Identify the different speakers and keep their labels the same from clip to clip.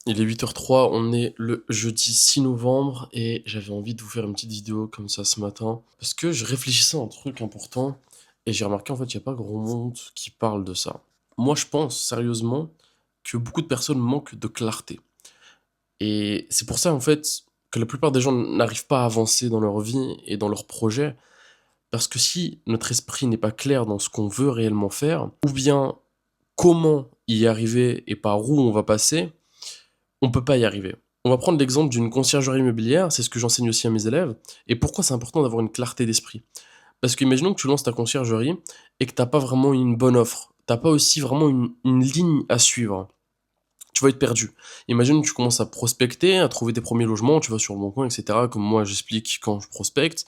Speaker 1: Il est 8h03, on est le jeudi 6 novembre et j'avais envie de vous faire une petite vidéo comme ça ce matin parce que je réfléchissais à un truc important et j'ai remarqué en fait il n'y a pas grand monde qui parle de ça. Moi je pense sérieusement que beaucoup de personnes manquent de clarté et c'est pour ça en fait que la plupart des gens n'arrivent pas à avancer dans leur vie et dans leurs projets parce que si notre esprit n'est pas clair dans ce qu'on veut réellement faire ou bien comment y arriver et par où on va passer, on peut pas y arriver. On va prendre l'exemple d'une conciergerie immobilière, c'est ce que j'enseigne aussi à mes élèves. Et pourquoi c'est important d'avoir une clarté d'esprit? Parce qu'imaginons que tu lances ta conciergerie et que t'as pas vraiment une bonne offre, t'as pas aussi vraiment une ligne à suivre. Tu vas être perdu. Imagine que tu commences à prospecter, à trouver tes premiers logements, tu vas sur le bon coin, etc. Comme moi j'explique quand je prospecte.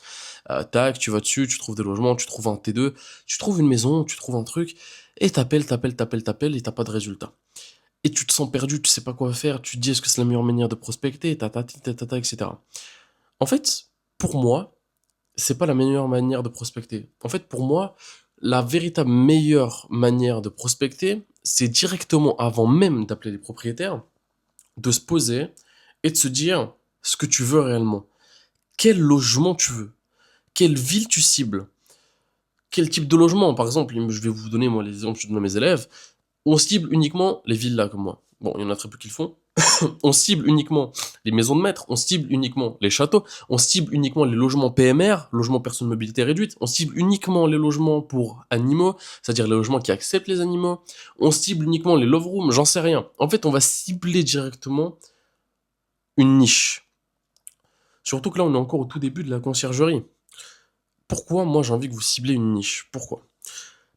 Speaker 1: Tac, tu vas dessus, tu trouves des logements, tu trouves un T2, tu trouves une maison, tu trouves un truc, et t'appelles, et t'as pas de résultat. Et tu te sens perdu, tu sais pas quoi faire, tu te dis est-ce que c'est la meilleure manière de prospecter, etc. En fait, pour moi, c'est pas la meilleure manière de prospecter. En fait, pour moi, la véritable meilleure manière de prospecter, c'est directement avant même d'appeler les propriétaires, de se poser et de se dire ce que tu veux réellement. Quel logement tu veux? Quelle ville tu cibles? Quel type de logement? Par exemple, je vais vous donner moi les exemples que je donne à mes élèves. On cible uniquement les villas comme moi. Bon, il y en a très peu qui le font. On cible uniquement les maisons de maître, on cible uniquement les châteaux, on cible uniquement les logements PMR, logements personnes mobilité réduite, on cible uniquement les logements pour animaux, c'est-à-dire les logements qui acceptent les animaux, on cible uniquement les love rooms, j'en sais rien. En fait, on va cibler directement une niche. Surtout que là, on est encore au tout début de la conciergerie. Pourquoi moi j'ai envie que vous ciblez une niche? Pourquoi?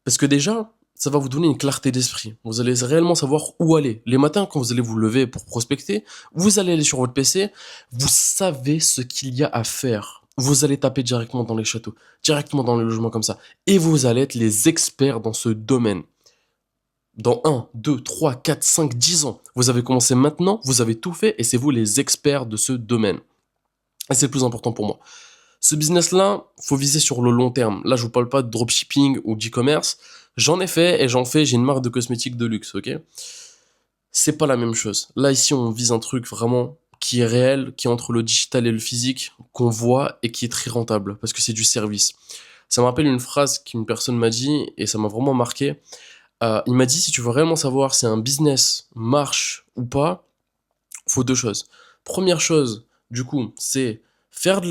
Speaker 1: Parce que déjà, ça va vous donner une clarté d'esprit. Vous allez réellement savoir où aller. Les matins, quand vous allez vous lever pour prospecter, vous allez aller sur votre PC, vous savez ce qu'il y a à faire. Vous allez taper directement dans les châteaux, directement dans les logements comme ça. Et vous allez être les experts dans ce domaine. Dans 1, 2, 3, 4, 5, 10 ans. Vous avez commencé maintenant, vous avez tout fait et c'est vous les experts de ce domaine. Et c'est le plus important pour moi. Ce business-là, faut viser sur le long terme. Là, je vous parle pas de dropshipping ou d'e-commerce. J'en ai fait et j'en fais, j'ai une marque de cosmétiques de luxe, ok? C'est pas la même chose. Là, ici, on vise un truc vraiment qui est réel, qui est entre le digital et le physique, qu'on voit et qui est très rentable, parce que c'est du service. Ça me rappelle une phrase qu'une personne m'a dit et ça m'a vraiment marqué. Il m'a dit, si tu veux réellement savoir si un business marche ou pas, faut deux choses. Première chose, du coup, c'est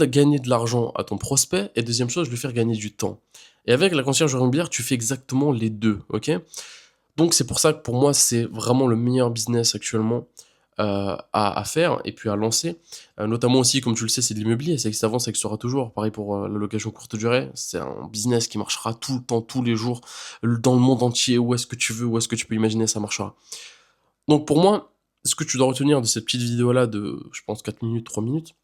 Speaker 1: gagner de l'argent à ton prospect, et deuxième chose, lui faire gagner du temps. Et avec la concierge immobilière, tu fais exactement les deux, ok? Donc c'est pour ça que pour moi, c'est vraiment le meilleur business actuellement à faire et puis à lancer. Notamment aussi, comme tu le sais, c'est de l'immobilier, ça existe avant, ça existera toujours. Pareil pour la location courte durée, c'est un business qui marchera tout le temps, tous les jours, dans le monde entier, où est-ce que tu veux, où est-ce que tu peux imaginer, ça marchera. Donc pour moi, ce que tu dois retenir de cette petite vidéo-là de, je pense, 4 minutes, 3 minutes,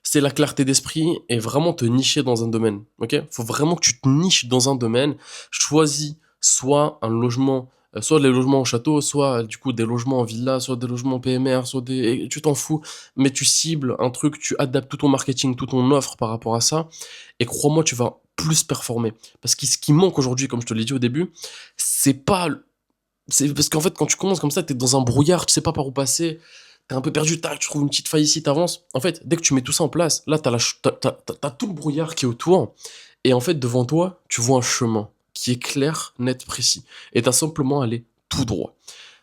Speaker 1: c'est la clarté d'esprit et vraiment te nicher dans un domaine. Ok? Faut vraiment que tu te niches dans un domaine. Choisis soit un logement, soit des logements au château, soit du coup des logements en villa, soit des logements PMR, soit des, et tu t'en fous, mais tu cibles un truc, tu adaptes tout ton marketing, toute ton offre par rapport à ça, et crois-moi, tu vas plus performer. Parce que ce qui manque aujourd'hui, comme je te l'ai dit au début, c'est pas c'est parce qu'en fait, quand tu commences comme ça, t'es dans un brouillard, tu sais pas par où passer, t'es un peu perdu, tac, tu trouves une petite faille ici, t'avances. En fait, dès que tu mets tout ça en place, là, t'as tout le brouillard qui est autour, et en fait, devant toi, tu vois un chemin qui est clair, net, précis. Et t'as simplement à aller tout droit.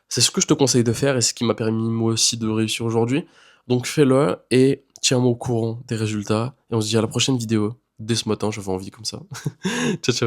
Speaker 1: C'est ce que je te conseille de faire, et ce qui m'a permis moi aussi de réussir aujourd'hui. Donc fais-le, et tiens-moi au courant des résultats, et on se dit à la prochaine vidéo. Dès ce matin, j'avais envie comme ça. Ciao, ciao.